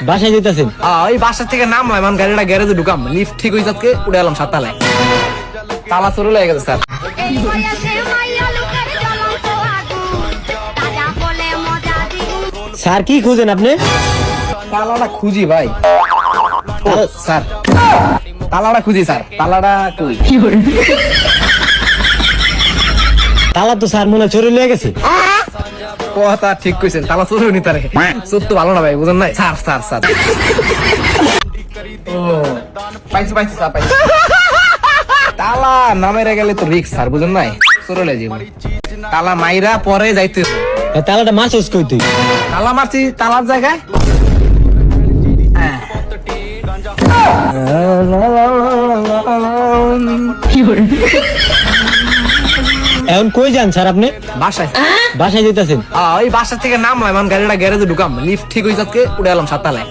বাসায় যেতেছেন? ওই বাসা থেকে নামলাম, এখন গাড়িটা গ্যারেজে ঢুকাম, লিফট ঠিক হয়ে যাচ্ছে, উঠে এলাম 7 তলায়। তালা চুরি লেগে গেছে স্যার। স্যার কি খুঁজেন আপনি? তালাটা খুঁজি ভাই। ও স্যার, তালাটা খুঁজি স্যার, তালাটা কই? তালা তো স্যার মনে হয় চুরি লেগে গেছে। কথা ঠিক কইছেন, তালা চুরি নি তারে, চোর তো ভালো না ভাই, বুঝেন নাই স্যার। স্যার স্যার ও পাইছি পাইছি স্যার, পাইছি। তালা নামেরে গেলে তো রিক্স স্যার, বুঝেন নাই, চোর লে যাবো। তালা মাইরা পরে যাইতে, তালাটা মারছস কই তুই? তালা মারছি তালার জায়গায়। এখন কই যান স্যার আপনি? বাসায়। বাসায় যেতেছেন? ওই বাসা থেকে নামলাম, এখন গাড়িটা গ্যারেজে ঢুকাম, লিফট ঠিক হয়ে যাচ্ছে, উঠে এলাম 7 তলায়।